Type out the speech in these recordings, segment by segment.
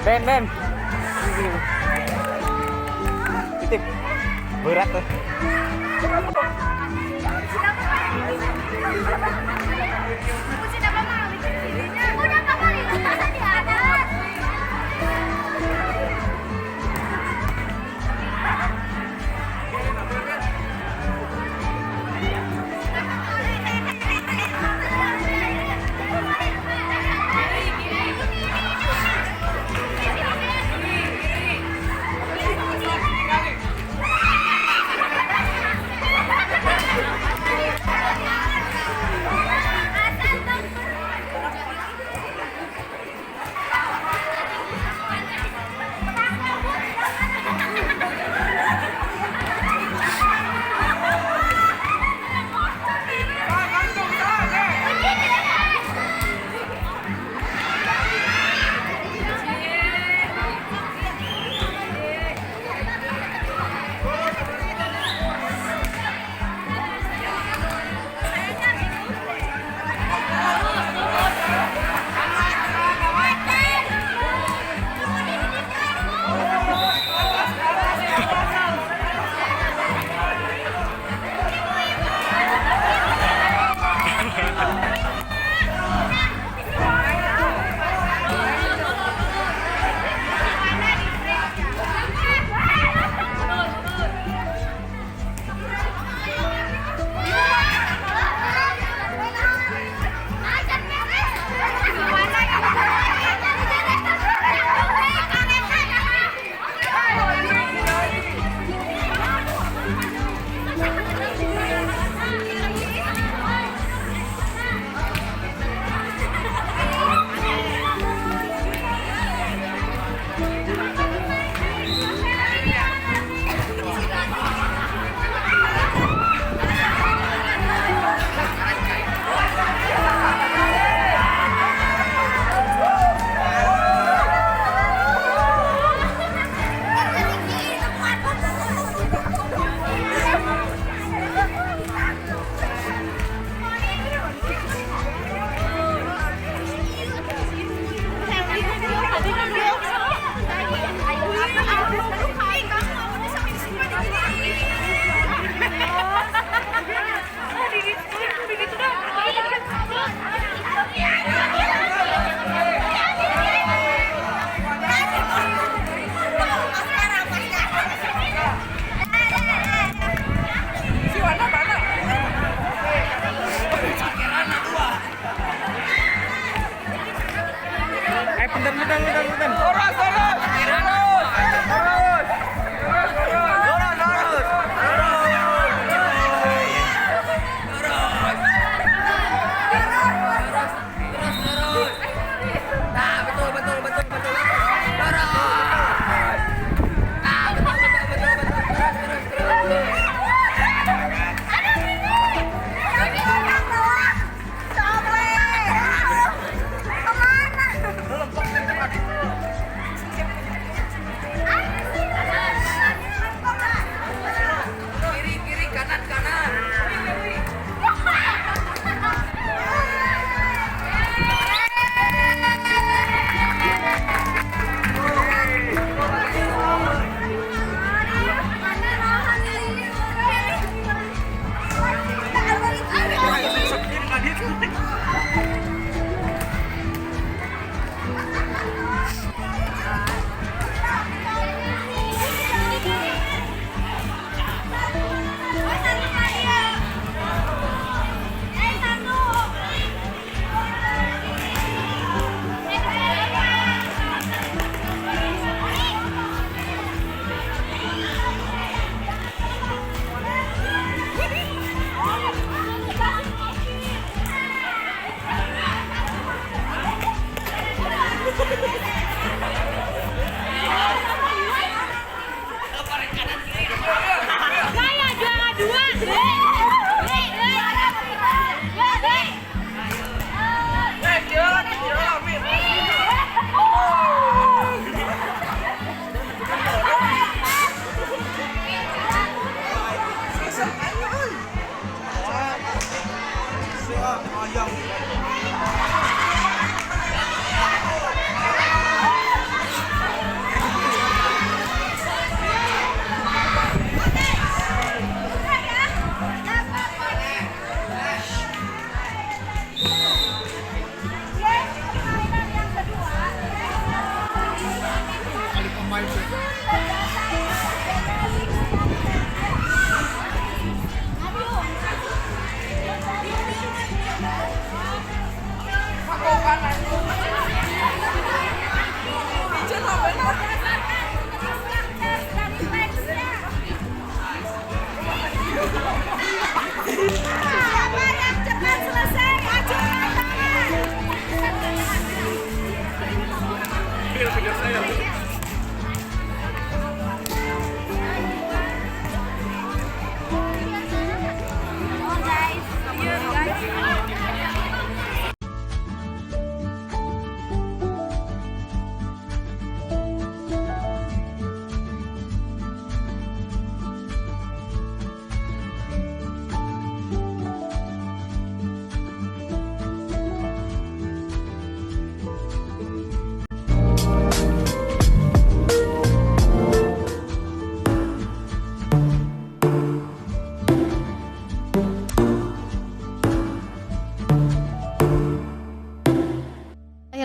Ben. Titip. Berat tuh.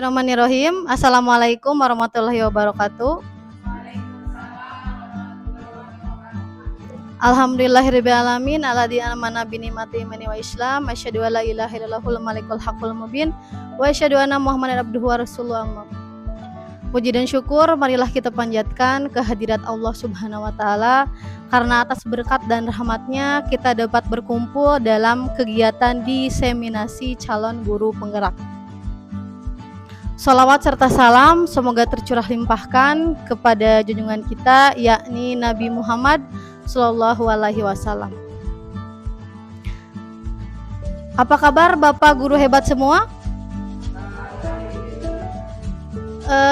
Bismillahirrahmanirrahim. Assalamualaikum warahmatullahi wabarakatuh. Alhamdulillahirrabbilalamin alladzi amana bi ni'mati imani wa islam asyhadu an la ilaha illallahul malikul haqqul mubin wa asyhadu anna muhammadar abduhu wa rasuluhu amma. Puji dan syukur marilah kita panjatkan kehadirat Allah Subhanahu wa taala karena atas berkat dan rahmatnya kita dapat berkumpul dalam kegiatan diseminasi calon guru penggerak. Sholawat serta salam semoga tercurah limpahkan kepada junjungan kita yakni Nabi Muhammad Sallallahu Alaihi Wasallam. Apa kabar Bapak guru hebat semua?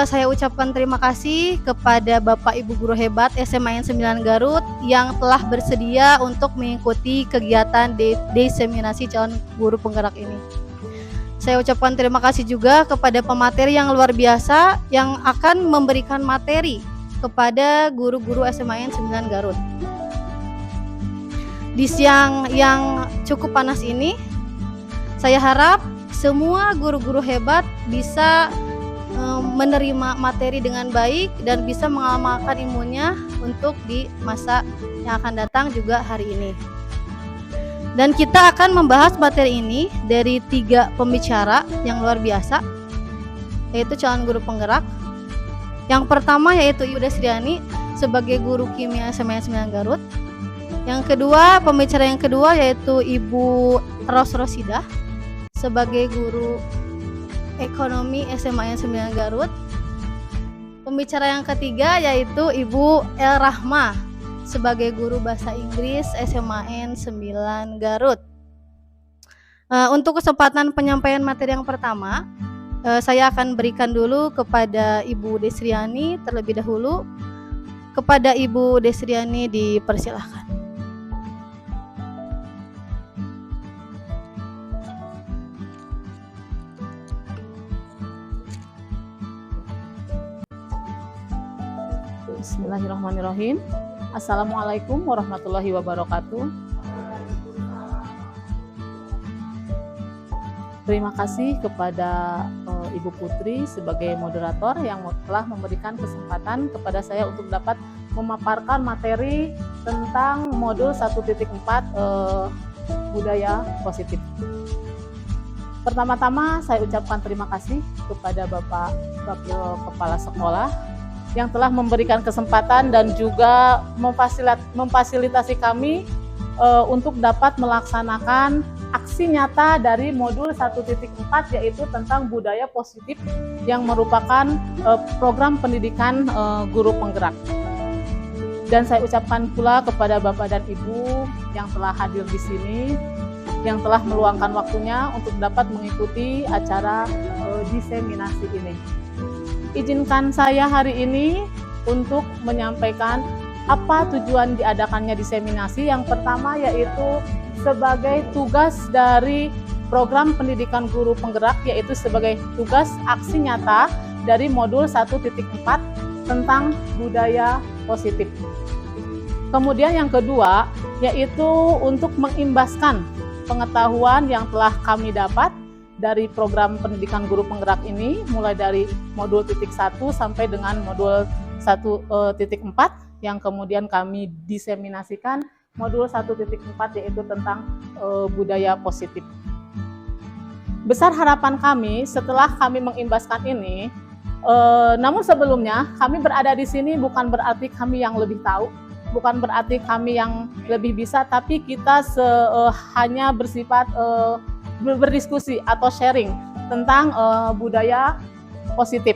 Saya ucapkan terima kasih kepada Bapak Ibu guru hebat SMA 9 Garut yang telah bersedia untuk mengikuti kegiatan diseminasi calon guru penggerak ini. Saya ucapkan terima kasih juga kepada pemateri yang luar biasa yang akan memberikan materi kepada guru-guru SMA 9 Garut. Di siang yang cukup panas ini, saya harap semua guru-guru hebat bisa menerima materi dengan baik dan bisa mengamalkan ilmunya untuk di masa yang akan datang juga hari ini. Dan kita akan membahas materi ini dari 3 pembicara yang luar biasa, yaitu calon guru penggerak. Yang pertama yaitu Ibu Desriani sebagai guru kimia SMA 9 Garut. Yang kedua, pembicara yang kedua yaitu Ibu Rosida sebagai guru ekonomi SMA 9 Garut. Pembicara yang ketiga yaitu Ibu El Rahma sebagai guru bahasa Inggris SMA 9 Garut. Untuk kesempatan penyampaian materi yang pertama, saya akan berikan dulu kepada Ibu Desriani terlebih dahulu. Kepada Ibu Desriani dipersilahkan. Bismillahirrahmanirrahim. Assalamualaikum warahmatullahi wabarakatuh. Terima kasih kepada Ibu Putri sebagai moderator yang telah memberikan kesempatan kepada saya untuk dapat memaparkan materi tentang modul 1.4 budaya positif. Pertama-tama saya ucapkan terima kasih kepada Bapak Wakil Kepala Sekolah yang telah memberikan kesempatan dan juga memfasilitasi kami untuk dapat melaksanakan aksi nyata dari modul 1.4 yaitu tentang budaya positif yang merupakan program pendidikan guru penggerak. Dan saya ucapkan pula kepada Bapak dan Ibu yang telah hadir di sini, yang telah meluangkan waktunya untuk dapat mengikuti acara diseminasi ini. Izinkan saya hari ini untuk menyampaikan apa tujuan diadakannya diseminasi. Yang pertama yaitu sebagai tugas dari program pendidikan guru penggerak, yaitu sebagai tugas aksi nyata dari modul 1.4 tentang budaya positif. Kemudian yang kedua yaitu untuk mengimbaskan pengetahuan yang telah kami dapat dari program pendidikan guru penggerak ini, mulai dari modul 1 sampai dengan modul 1.4 yang kemudian kami diseminasikan modul 1.4 yaitu tentang budaya positif. Besar harapan kami setelah kami mengimbaskan ini, namun sebelumnya kami berada di sini bukan berarti kami yang lebih tahu, bukan berarti kami yang lebih bisa, tapi kita hanya bersifat berdiskusi atau sharing tentang budaya positif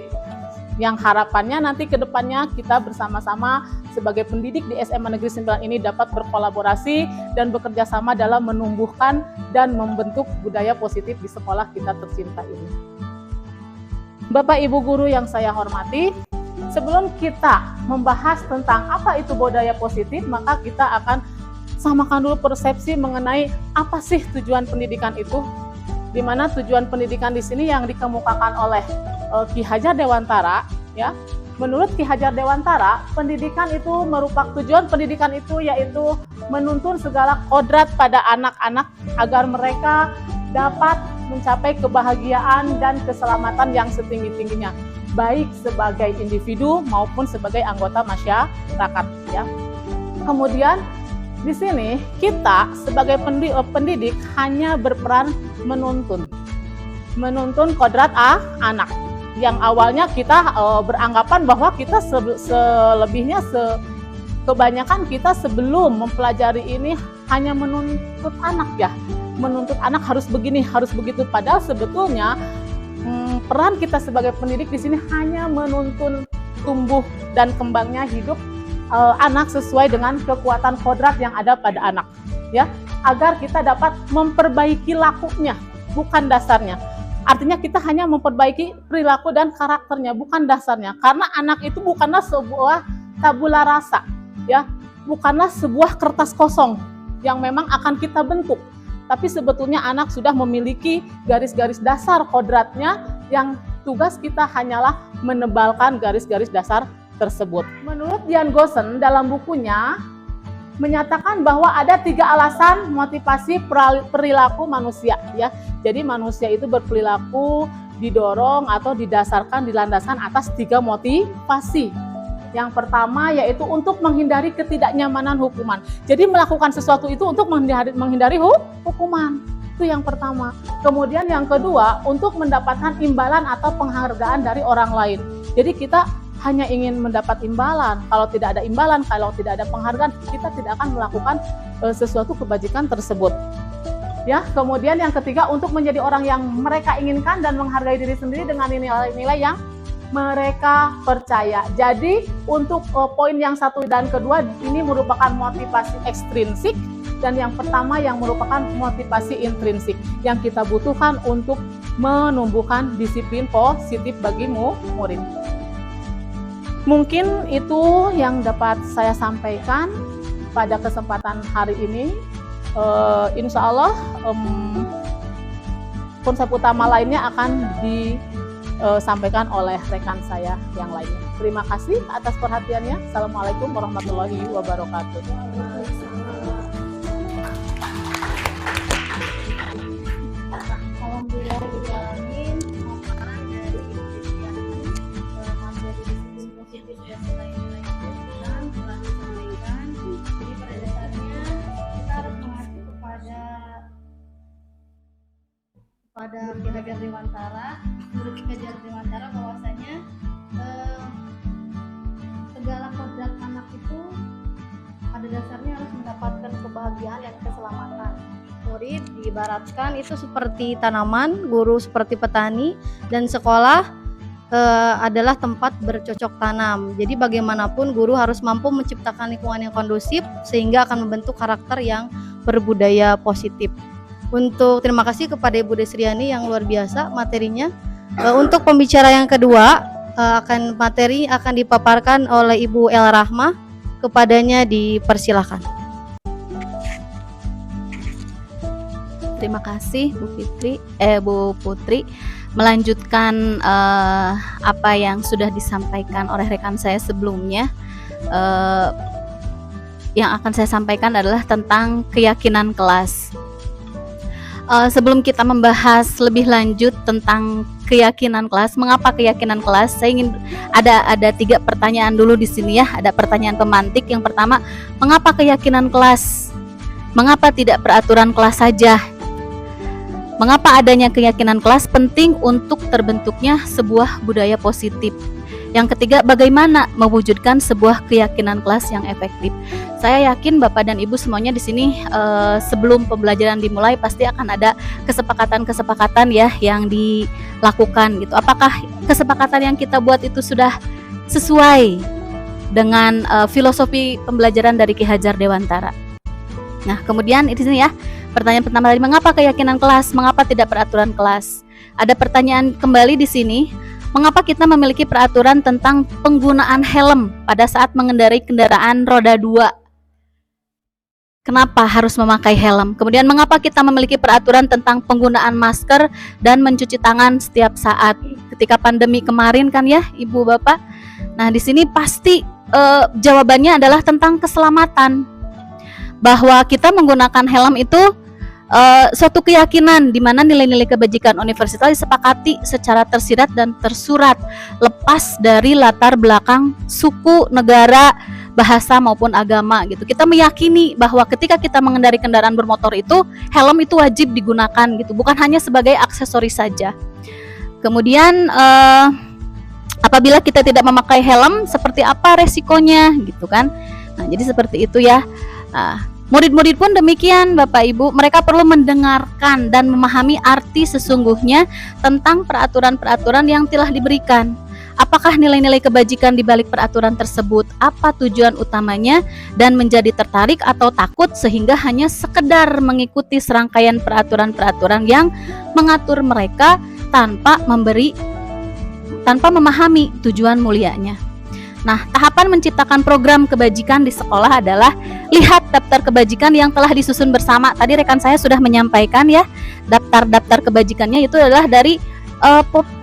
yang harapannya nanti ke depannya kita bersama-sama sebagai pendidik di SMA Negeri 9 ini dapat berkolaborasi dan bekerja sama dalam menumbuhkan dan membentuk budaya positif di sekolah kita tercinta ini. Bapak Ibu guru yang saya hormati, sebelum kita membahas tentang apa itu budaya positif, maka kita akan samakan dulu persepsi mengenai apa sih tujuan pendidikan itu, di mana tujuan pendidikan di sini yang dikemukakan oleh Ki Hajar Dewantara, ya. Menurut Ki Hajar Dewantara, pendidikan itu merupakan tujuan pendidikan itu yaitu menuntun segala kodrat pada anak-anak agar mereka dapat mencapai kebahagiaan dan keselamatan yang setinggi-tingginya, baik sebagai individu maupun sebagai anggota masyarakat ya. Kemudian di sini kita sebagai pendidik hanya berperan menuntun kodrat anak. Yang awalnya kita beranggapan bahwa kita kebanyakan kita sebelum mempelajari ini hanya menuntut anak ya. Menuntut anak harus begini, harus begitu. Padahal sebetulnya peran kita sebagai pendidik di sini hanya menuntun tumbuh dan kembangnya hidup anak sesuai dengan kekuatan kodrat yang ada pada anak ya, agar kita dapat memperbaiki lakunya, bukan dasarnya. Artinya kita hanya memperbaiki perilaku dan karakternya, bukan dasarnya. Karena anak itu bukanlah sebuah tabula rasa ya, bukanlah sebuah kertas kosong yang memang akan kita bentuk. Tapi sebetulnya anak sudah memiliki garis-garis dasar kodratnya yang tugas kita hanyalah menebalkan garis-garis dasar tersebut. Menurut Dian Goosen dalam bukunya menyatakan bahwa ada 3 alasan motivasi perilaku manusia ya. Jadi manusia itu berperilaku didorong atau didasarkan dilandaskan atas 3 motivasi. Yang pertama yaitu untuk menghindari ketidaknyamanan hukuman. Jadi melakukan sesuatu itu untuk menghindari hukuman. Itu yang pertama. Kemudian yang kedua, untuk mendapatkan imbalan atau penghargaan dari orang lain. Jadi kita hanya ingin mendapat imbalan. Kalau tidak ada imbalan, kalau tidak ada penghargaan, kita tidak akan melakukan sesuatu kebajikan tersebut. Ya, kemudian yang ketiga, untuk menjadi orang yang mereka inginkan dan menghargai diri sendiri dengan nilai-nilai yang mereka percaya. Jadi untuk poin yang 1 dan kedua ini merupakan motivasi ekstrinsik, dan yang pertama yang merupakan motivasi intrinsik yang kita butuhkan untuk menumbuhkan disiplin positif bagi murid. Mungkin itu yang dapat saya sampaikan pada kesempatan hari ini. Insya Allah konsep utama lainnya akan disampaikan oleh rekan saya yang lainnya. Terima kasih atas perhatiannya. Assalamualaikum warahmatullahi wabarakatuh. Alhamdulillahirrahmanirrahim. Pemaparan dari materi diskusi positif dan nilai-nilai yang telah disampaikan. Jadi pada dasarnya kita harus mengacu kepada Ki Hajar Dewantara, menurut Ki Hajar Dewantara bahwasanya segala kodrat anak itu pada dasarnya harus mendapatkan kebahagiaan dan keselamatan. Murid diibaratkan itu seperti tanaman, guru seperti petani, dan sekolah adalah tempat bercocok tanam. Jadi bagaimanapun guru harus mampu menciptakan lingkungan yang kondusif sehingga akan membentuk karakter yang berbudaya positif. Terima kasih kepada Ibu Desriani yang luar biasa materinya. Untuk pembicara yang kedua, materi akan dipaparkan oleh Ibu El Rahmah. Kepadanya dipersilahkan. Terima kasih Bu Putri melanjutkan apa yang sudah disampaikan oleh rekan saya sebelumnya. Yang akan saya sampaikan adalah tentang keyakinan kelas. Sebelum kita membahas lebih lanjut tentang keyakinan kelas, mengapa keyakinan kelas? Saya ingin ada 3 pertanyaan dulu di sini ya. Ada pertanyaan pemantik. Yang pertama, mengapa keyakinan kelas? Mengapa tidak peraturan kelas saja? Mengapa adanya keyakinan kelas penting untuk terbentuknya sebuah budaya positif? Yang ketiga, bagaimana mewujudkan sebuah keyakinan kelas yang efektif? Saya yakin Bapak dan Ibu semuanya di sini sebelum pembelajaran dimulai pasti akan ada kesepakatan-kesepakatan ya yang dilakukan gitu. Apakah kesepakatan yang kita buat itu sudah sesuai dengan filosofi pembelajaran dari Ki Hajar Dewantara? Nah, kemudian di sini ya, pertanyaan pertama tadi, mengapa keyakinan kelas? Mengapa tidak peraturan kelas? Ada pertanyaan kembali di sini. Mengapa kita memiliki peraturan tentang penggunaan helm pada saat mengendarai kendaraan roda 2? Kenapa harus memakai helm? Kemudian mengapa kita memiliki peraturan tentang penggunaan masker dan mencuci tangan setiap saat? Ketika pandemi kemarin kan ya, Ibu Bapak. Nah, di sini pasti jawabannya adalah tentang keselamatan. Bahwa kita menggunakan helm itu suatu keyakinan di mana nilai-nilai kebajikan universal disepakati secara tersirat dan tersurat, lepas dari latar belakang suku, negara, bahasa maupun agama gitu. Kita meyakini bahwa ketika kita mengendarai kendaraan bermotor itu helm itu wajib digunakan gitu, bukan hanya sebagai aksesoris saja. Kemudian apabila kita tidak memakai helm, seperti apa resikonya gitu kan. Nah, jadi seperti itu ya. Murid-murid pun demikian Bapak Ibu, mereka perlu mendengarkan dan memahami arti sesungguhnya tentang peraturan-peraturan yang telah diberikan. Apakah nilai-nilai kebajikan di balik peraturan tersebut, apa tujuan utamanya, dan menjadi tertarik atau takut sehingga hanya sekedar mengikuti serangkaian peraturan-peraturan yang mengatur mereka tanpa memahami tujuan mulianya. Nah, tahapan menciptakan program kebajikan di sekolah adalah lihat daftar kebajikan yang telah disusun bersama. Tadi rekan saya sudah menyampaikan ya, daftar kebajikannya itu adalah dari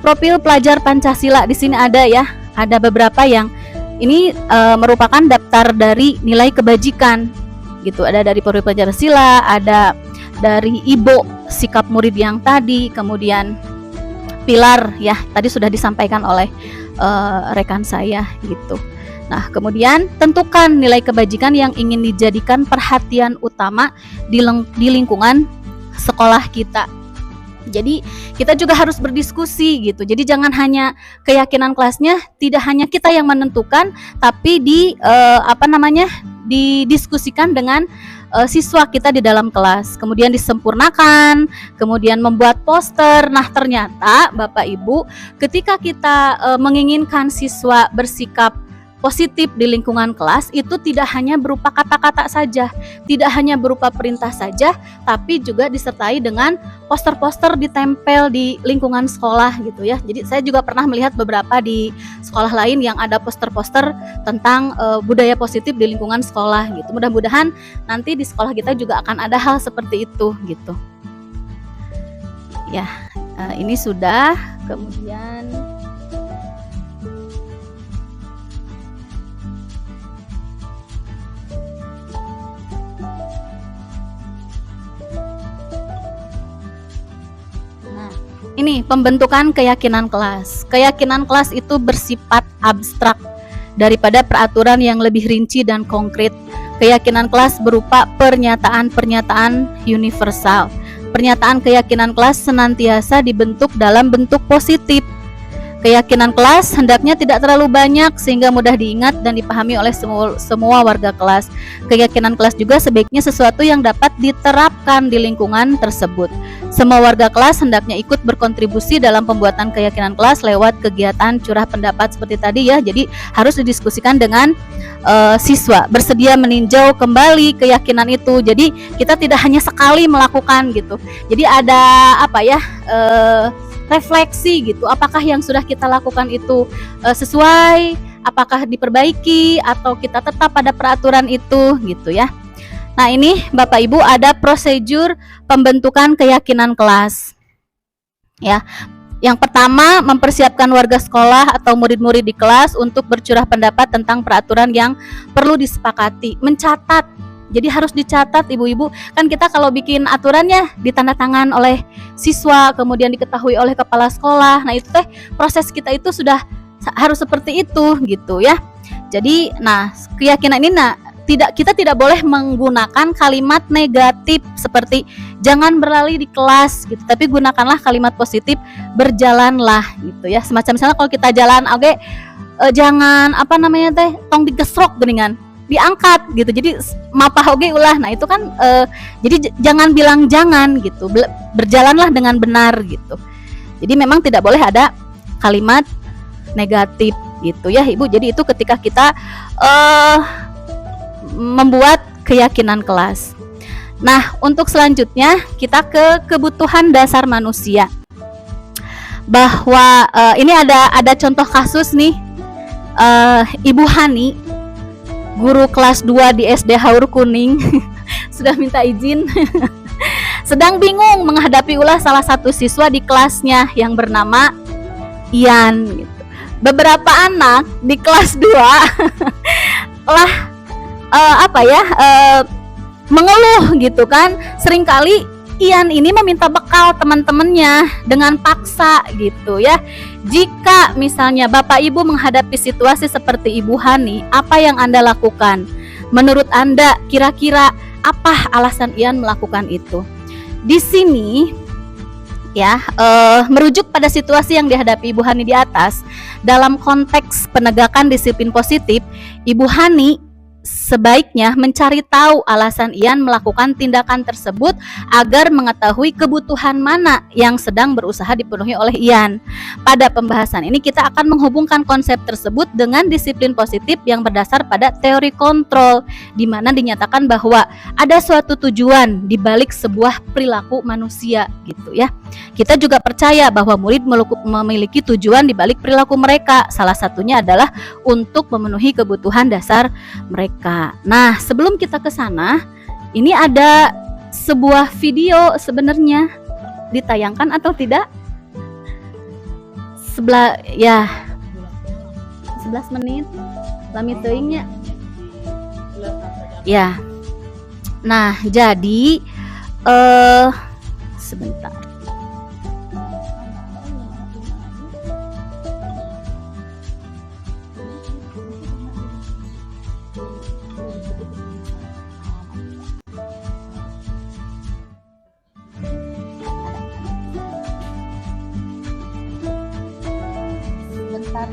profil pelajar Pancasila. Di sini ada ya, ada beberapa yang ini merupakan daftar dari nilai kebajikan gitu. Ada dari profil Pancasila, ada dari IBO, sikap murid yang tadi, kemudian pilar ya, tadi sudah disampaikan oleh rekan saya gitu. Nah, kemudian tentukan nilai kebajikan yang ingin dijadikan perhatian utama di lingkungan sekolah kita. Jadi kita juga harus berdiskusi gitu. Jadi jangan hanya keyakinan kelasnya, tidak hanya kita yang menentukan, tapi didiskusikan dengan siswa kita di dalam kelas, kemudian disempurnakan, kemudian membuat poster. Nah, ternyata Bapak Ibu, ketika kita menginginkan siswa bersikap positif di lingkungan kelas, itu tidak hanya berupa kata-kata saja, tidak hanya berupa perintah saja, tapi juga disertai dengan poster-poster ditempel di lingkungan sekolah gitu ya. Jadi saya juga pernah melihat beberapa di sekolah lain yang ada poster-poster tentang budaya positif di lingkungan sekolah gitu. Mudah-mudahan nanti di sekolah kita juga akan ada hal seperti itu gitu. Ya, ini sudah. Kemudian ini pembentukan keyakinan kelas. Keyakinan kelas itu bersifat abstrak daripada peraturan yang lebih rinci dan konkret. Keyakinan kelas berupa pernyataan-pernyataan universal. Pernyataan keyakinan kelas senantiasa dibentuk dalam bentuk positif. Keyakinan kelas hendaknya tidak terlalu banyak sehingga mudah diingat dan dipahami oleh semua warga kelas. Keyakinan kelas juga sebaiknya sesuatu yang dapat diterapkan di lingkungan tersebut. Semua warga kelas hendaknya ikut berkontribusi dalam pembuatan keyakinan kelas lewat kegiatan curah pendapat seperti tadi ya. Jadi harus didiskusikan dengan siswa, bersedia meninjau kembali keyakinan itu. Jadi kita tidak hanya sekali melakukan gitu. Jadi ada refleksi gitu, apakah yang sudah kita lakukan itu sesuai, apakah diperbaiki atau kita tetap pada peraturan itu gitu ya. Nah, ini Bapak Ibu ada prosedur pembentukan keyakinan kelas ya. Yang pertama, mempersiapkan warga sekolah atau murid-murid di kelas untuk bercurah pendapat tentang peraturan yang perlu disepakati. Mencatat. Jadi harus dicatat ibu-ibu, kan kita kalau bikin aturannya ditandatangan oleh siswa, kemudian diketahui oleh kepala sekolah. Nah, itu proses kita itu sudah harus seperti itu gitu ya. Jadi, nah, keyakinan ini kita tidak boleh menggunakan kalimat negatif seperti jangan berlari di kelas gitu, tapi gunakanlah kalimat positif, berjalanlah gitu ya. Semacam misalnya kalau kita jalan jangan tong digesrok geningan, diangkat gitu. Jadi mapah ulah. Nah, itu kan jadi jangan bilang jangan gitu. Berjalanlah dengan benar gitu. Jadi memang tidak boleh ada kalimat negatif gitu ya, Ibu. Jadi itu ketika kita membuat keyakinan kelas. Nah, untuk selanjutnya kita ke kebutuhan dasar manusia. Bahwa ini ada contoh kasus nih, Ibu Hani, guru kelas 2 di SD Haur Kuning, sudah minta izin sedang bingung menghadapi ulah salah satu siswa di kelasnya yang bernama Ian gitu. Beberapa anak di kelas 2 mengeluh gitu kan, seringkali Ian ini meminta bekal teman-temannya dengan paksa gitu ya. Jika misalnya Bapak Ibu menghadapi situasi seperti Ibu Hani, apa yang Anda lakukan? Menurut Anda kira-kira apa alasan Ian melakukan itu? Di sini ya, merujuk pada situasi yang dihadapi Ibu Hani di atas, dalam konteks penegakan disiplin positif, Ibu Hani sebaiknya mencari tahu alasan Ian melakukan tindakan tersebut agar mengetahui kebutuhan mana yang sedang berusaha dipenuhi oleh Ian. Pada pembahasan ini kita akan menghubungkan konsep tersebut dengan disiplin positif yang berdasar pada teori kontrol, di mana dinyatakan bahwa ada suatu tujuan di balik sebuah perilaku manusia gitu ya. Kita juga percaya bahwa murid memiliki tujuan di balik perilaku mereka. Salah satunya adalah untuk memenuhi kebutuhan dasar mereka. Nah, sebelum kita ke sana, ini ada sebuah video sebenarnya, ditayangkan atau tidak? 11 menit. Lami teuingnya. Ya. Nah, jadi sebentar.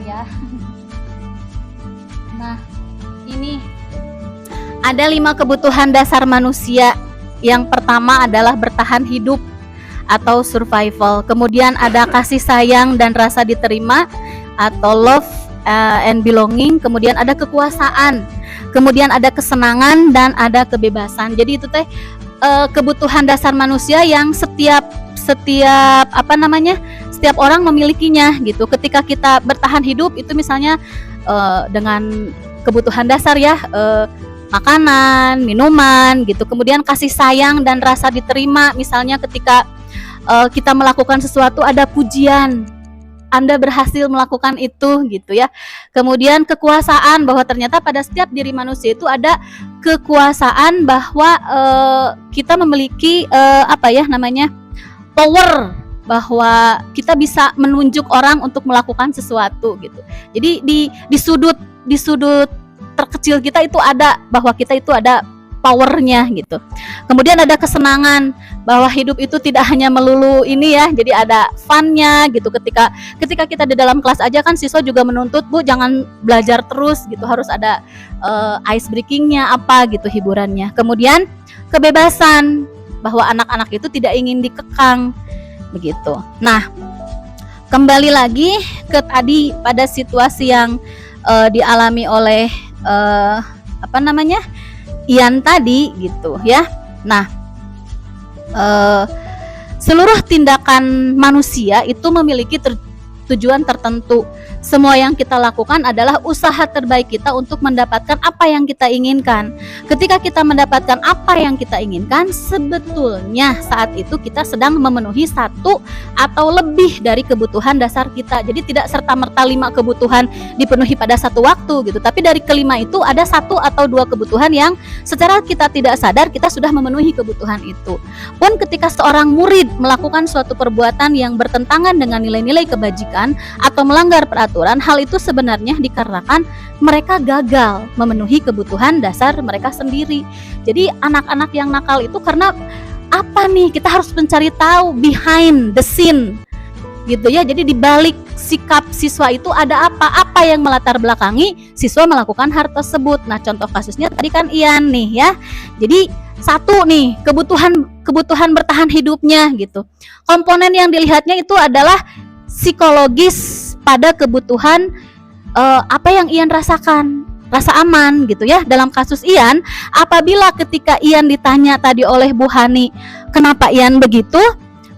Ya. Nah, ini ada 5 kebutuhan dasar manusia. Yang pertama adalah bertahan hidup atau survival. Kemudian ada kasih sayang dan rasa diterima atau love and belonging. Kemudian ada kekuasaan. Kemudian ada kesenangan dan ada kebebasan. Jadi itu teh kebutuhan dasar manusia yang setiap setiap orang memilikinya gitu. Ketika kita bertahan hidup itu misalnya dengan kebutuhan dasar ya, makanan, minuman gitu. Kemudian kasih sayang dan rasa diterima, misalnya ketika kita melakukan sesuatu ada pujian, Anda berhasil melakukan itu gitu ya. Kemudian kekuasaan, bahwa ternyata pada setiap diri manusia itu ada kekuasaan, bahwa kita memiliki power, bahwa kita bisa menunjuk orang untuk melakukan sesuatu gitu. Jadi di sudut terkecil kita itu ada, bahwa kita itu ada powernya gitu. Kemudian ada kesenangan, bahwa hidup itu tidak hanya melulu ini ya, jadi ada funnya gitu. Ketika kita di dalam kelas aja kan siswa juga menuntut, Bu jangan belajar terus gitu, harus ada ice breakingnya apa gitu, hiburannya. Kemudian kebebasan, bahwa anak-anak itu tidak ingin dikekang begitu. Nah, kembali lagi ke tadi pada situasi yang dialami oleh Ian tadi gitu ya. Nah, seluruh tindakan manusia itu memiliki tujuan tertentu. Semua yang kita lakukan adalah usaha terbaik kita untuk mendapatkan apa yang kita inginkan. Ketika kita mendapatkan apa yang kita inginkan, sebetulnya saat itu kita sedang memenuhi satu atau lebih dari kebutuhan dasar kita. Jadi tidak serta-merta 5 kebutuhan dipenuhi pada satu waktu gitu. Tapi dari kelima itu ada 1 atau 2 kebutuhan yang secara kita tidak sadar kita sudah memenuhi kebutuhan itu. Pun ketika seorang murid melakukan suatu perbuatan yang bertentangan dengan nilai-nilai kebajikan atau melanggar peraturan, hal itu sebenarnya dikarenakan mereka gagal memenuhi kebutuhan dasar mereka sendiri. Jadi anak-anak yang nakal itu karena apa nih? Kita harus mencari tahu behind the scene gitu ya. Jadi di balik sikap siswa itu ada apa yang melatar belakangi siswa melakukan hal tersebut. Nah, contoh kasusnya tadi kan Ian nih ya. Jadi 1 nih, kebutuhan bertahan hidupnya gitu. Komponen yang dilihatnya itu adalah psikologis pada kebutuhan apa yang Ian rasakan, rasa aman gitu ya. Dalam kasus Ian, apabila ketika Ian ditanya tadi oleh Bu Hani, kenapa Ian begitu?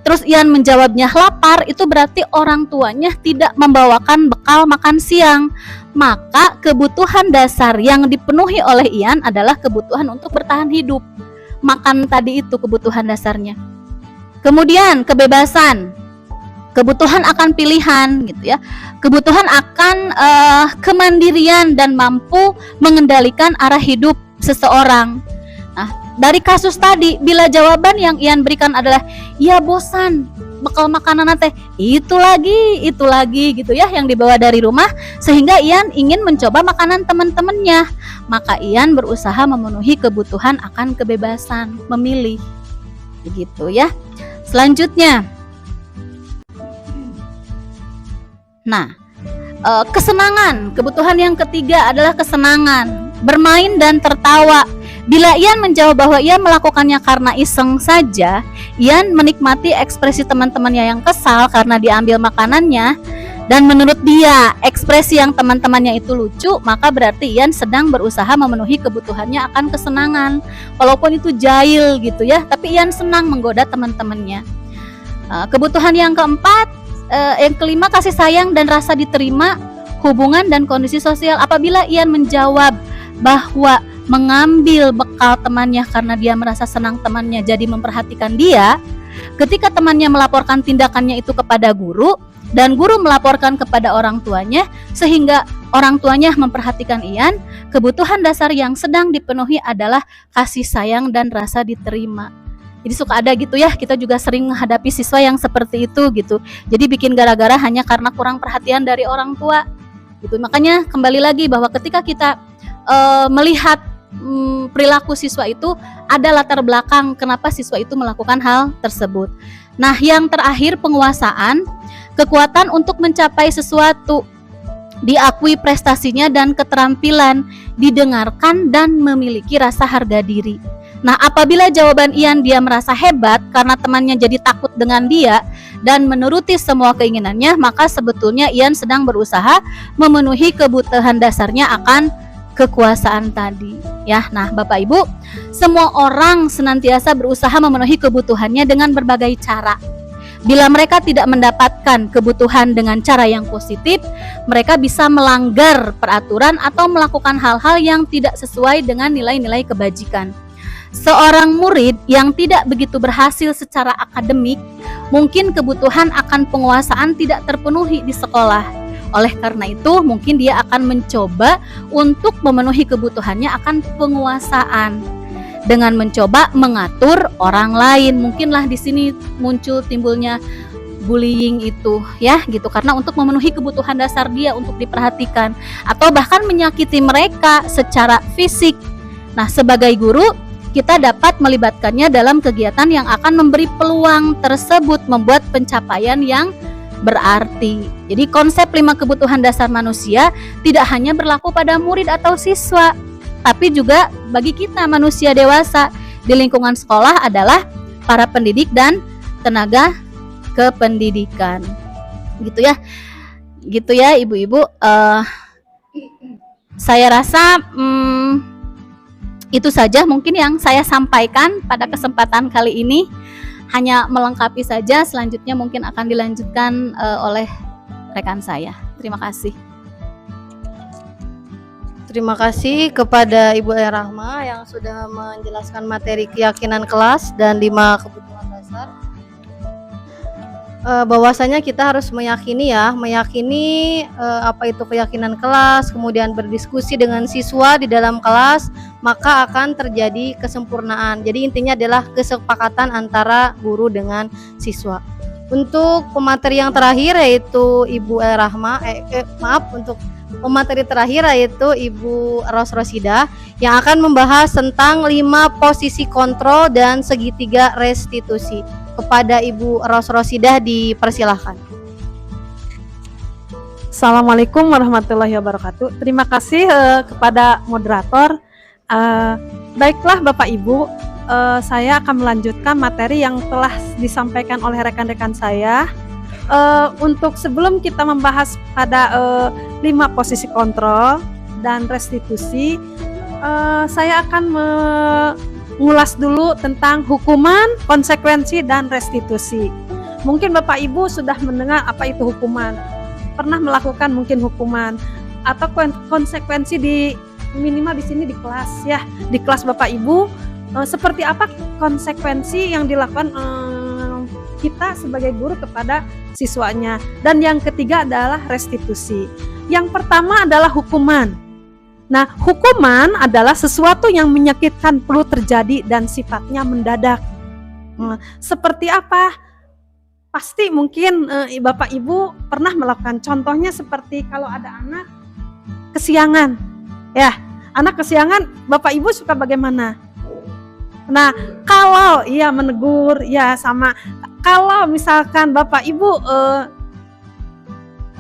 Terus Ian menjawabnya lapar, itu berarti orang tuanya tidak membawakan bekal makan siang. Maka kebutuhan dasar yang dipenuhi oleh Ian adalah kebutuhan untuk bertahan hidup. Makan tadi itu kebutuhan dasarnya. Kemudian kebebasan, kebutuhan akan pilihan gitu ya, kebutuhan akan kemandirian dan mampu mengendalikan arah hidup seseorang. Nah, dari kasus tadi, bila jawaban yang Ian berikan adalah ya bosan, bekal makanan teh itu lagi gitu ya yang dibawa dari rumah, sehingga Ian ingin mencoba makanan teman-temannya, maka Ian berusaha memenuhi kebutuhan akan kebebasan memilih, begitu ya. Selanjutnya, nah, kesenangan, kebutuhan yang ketiga adalah kesenangan, bermain dan tertawa. Bila Ian menjawab bahwa Ian melakukannya karena iseng saja, Ian menikmati ekspresi teman-temannya yang kesal karena diambil makanannya, dan menurut dia ekspresi yang teman-temannya itu lucu, maka berarti Ian sedang berusaha memenuhi kebutuhannya akan kesenangan, walaupun itu jahil gitu ya, tapi Ian senang menggoda teman-temannya. Kebutuhan yang keempat, yang kelima, kasih sayang dan rasa diterima, hubungan dan kondisi sosial. Apabila Ian menjawab bahwa mengambil bekal temannya karena dia merasa senang temannya jadi memperhatikan dia, ketika temannya melaporkan tindakannya itu kepada guru dan guru melaporkan kepada orang tuanya sehingga orang tuanya memperhatikan Ian, kebutuhan dasar yang sedang dipenuhi adalah kasih sayang dan rasa diterima. Jadi suka ada gitu ya, kita juga sering menghadapi siswa yang seperti itu gitu. Jadi bikin gara-gara hanya karena kurang perhatian dari orang tua gitu. Makanya kembali lagi bahwa ketika kita melihat perilaku siswa itu, ada latar belakang kenapa siswa itu melakukan hal tersebut. Nah, yang terakhir, penguasaan, kekuatan untuk mencapai sesuatu, diakui prestasinya dan keterampilan, didengarkan dan memiliki rasa harga diri. Nah, apabila jawaban Ian dia merasa hebat karena temannya jadi takut dengan dia dan menuruti semua keinginannya, maka sebetulnya Ian sedang berusaha memenuhi kebutuhan dasarnya akan kekuasaan tadi ya. Nah, Bapak Ibu, semua orang senantiasa berusaha memenuhi kebutuhannya dengan berbagai cara. Bila mereka tidak mendapatkan kebutuhan dengan cara yang positif, mereka bisa melanggar peraturan atau melakukan hal-hal yang tidak sesuai dengan nilai-nilai kebajikan. Seorang murid yang tidak begitu berhasil secara akademik, mungkin kebutuhan akan penguasaan tidak terpenuhi di sekolah. Oleh karena itu, mungkin dia akan mencoba untuk memenuhi kebutuhannya akan penguasaan dengan mencoba mengatur orang lain. Mungkinlah di sini timbulnya bullying itu ya gitu, karena untuk memenuhi kebutuhan dasar dia untuk diperhatikan atau bahkan menyakiti mereka secara fisik. Nah, sebagai guru, kita dapat melibatkannya dalam kegiatan yang akan memberi peluang tersebut membuat pencapaian yang berarti. Jadi konsep 5 kebutuhan dasar manusia tidak hanya berlaku pada murid atau siswa, tapi juga bagi kita manusia dewasa di lingkungan sekolah adalah para pendidik dan tenaga kependidikan. Gitu ya ibu-ibu. Saya rasa itu saja mungkin yang saya sampaikan pada kesempatan kali ini. Hanya melengkapi saja, selanjutnya mungkin akan dilanjutkan oleh rekan saya. Terima kasih. Terima kasih kepada Ibu Rahma yang sudah menjelaskan materi keyakinan kelas dan 5 kebutuhan dasar. Bahwasanya kita harus meyakini apa itu keyakinan kelas, kemudian berdiskusi dengan siswa di dalam kelas, maka akan terjadi kesempurnaan. Jadi intinya adalah kesepakatan antara guru dengan siswa. Untuk pemateri yang terakhir yaitu Ibu Rahma, untuk pemateri terakhir yaitu Ibu Rosida yang akan membahas tentang 5 posisi kontrol dan segitiga restitusi. Kepada Ibu Rosida dipersilahkan. Assalamualaikum warahmatullahi wabarakatuh. Terima kasih kepada moderator. Baiklah Bapak Ibu, saya akan melanjutkan materi yang telah disampaikan oleh rekan-rekan saya. Untuk sebelum kita membahas pada 5 posisi kontrol dan restitusi, saya akan mengulas dulu tentang hukuman, konsekuensi, dan restitusi. Mungkin Bapak Ibu sudah mendengar apa itu hukuman, pernah melakukan mungkin hukuman atau konsekuensi di minimal di sini di kelas ya, di kelas Bapak Ibu, seperti apa konsekuensi yang dilakukan kita sebagai guru kepada siswanya. Dan yang ketiga adalah restitusi. Yang pertama adalah hukuman. Nah, hukuman adalah sesuatu yang menyakitkan perlu terjadi dan sifatnya mendadak. Seperti apa? Pasti mungkin Bapak Ibu pernah melakukan. Contohnya seperti kalau ada anak kesiangan. Ya, anak kesiangan, Bapak Ibu suka bagaimana? Nah, kalau ia menegur, ya sama. Kalau misalkan Bapak Ibu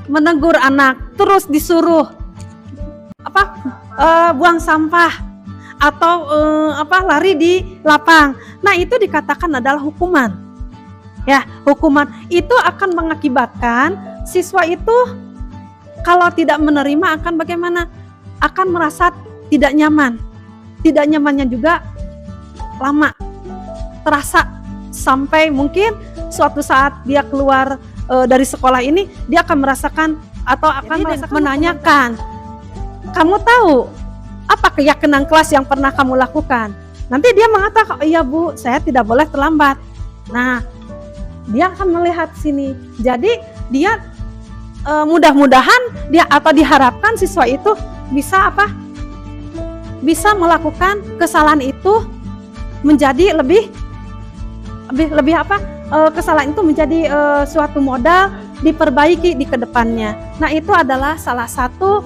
menegur anak, terus disuruh buang sampah atau lari di lapang. Nah, itu dikatakan adalah hukuman. Ya, hukuman itu akan mengakibatkan siswa itu kalau tidak menerima akan bagaimana? Akan merasa tidak nyaman. Tidak nyamannya juga lama. Terasa sampai mungkin suatu saat dia keluar dari sekolah ini, dia akan merasakan atau akan menanyakan, kamu tahu apa keyakinan kelas yang pernah kamu lakukan? Nanti dia mengatakan, iya Bu, saya tidak boleh terlambat. Nah, dia akan melihat sini. Jadi dia mudah-mudahan dia atau diharapkan siswa itu bisa bisa melakukan kesalahan itu menjadi lebih kesalahan itu menjadi suatu modal diperbaiki di kedepannya. Nah, itu adalah salah satu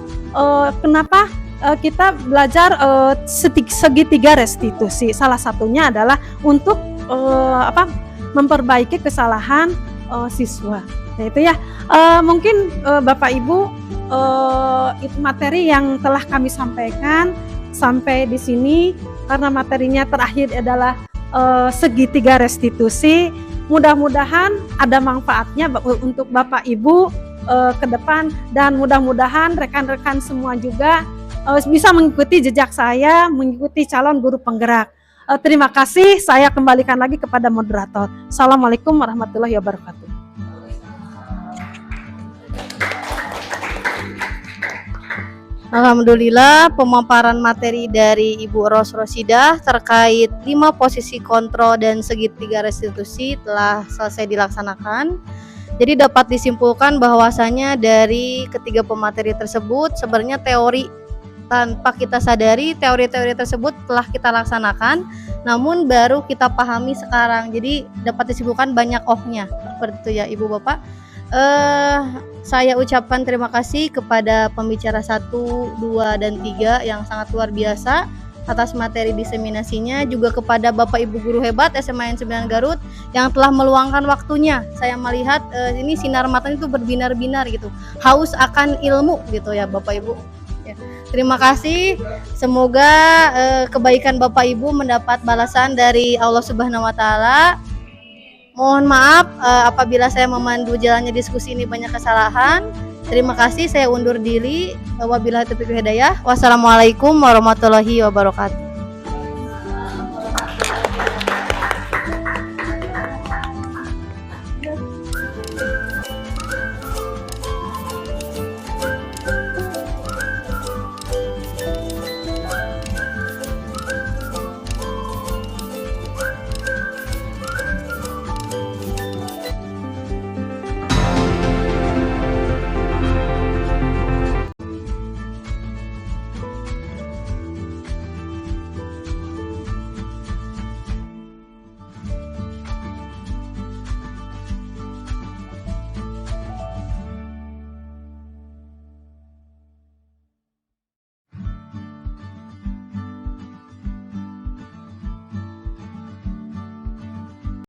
kenapa kita belajar segitiga restitusi. Salah satunya adalah untuk memperbaiki kesalahan siswa. Nah, itu ya mungkin Bapak Ibu itu materi yang telah kami sampaikan sampai di sini karena materinya terakhir adalah segitiga restitusi. Mudah-mudahan ada manfaatnya untuk Bapak Ibu ke depan dan mudah-mudahan rekan-rekan semua juga bisa mengikuti jejak saya, mengikuti calon guru penggerak. Terima kasih, saya kembalikan lagi kepada moderator. Assalamualaikum warahmatullahi wabarakatuh. Alhamdulillah, pemaparan materi dari Ibu Ros Rosidah terkait 5 posisi kontrol dan segitiga restitusi telah selesai dilaksanakan. Jadi dapat disimpulkan bahwasanya dari ketiga pemateri tersebut sebenarnya teori tanpa kita sadari teori-teori tersebut telah kita laksanakan, namun baru kita pahami sekarang. Jadi dapat disimpulkan banyak ohnya. Seperti itu ya Ibu Bapak. Saya ucapkan terima kasih kepada pembicara 1, 2, dan 3 yang sangat luar biasa atas materi diseminasinya, juga kepada Bapak Ibu guru hebat SMA N 9 Garut yang telah meluangkan waktunya. Saya melihat ini sinar matanya itu berbinar-binar gitu, haus akan ilmu gitu ya Bapak Ibu. Ya. Terima kasih, semoga kebaikan Bapak Ibu mendapat balasan dari Allah Subhanahu wa Ta'ala. Mohon maaf apabila saya memandu jalannya diskusi ini banyak kesalahan. Terima kasih, saya undur diri. Wabillahi taufiq wal hidayah. Wassalamualaikum warahmatullahi wabarakatuh.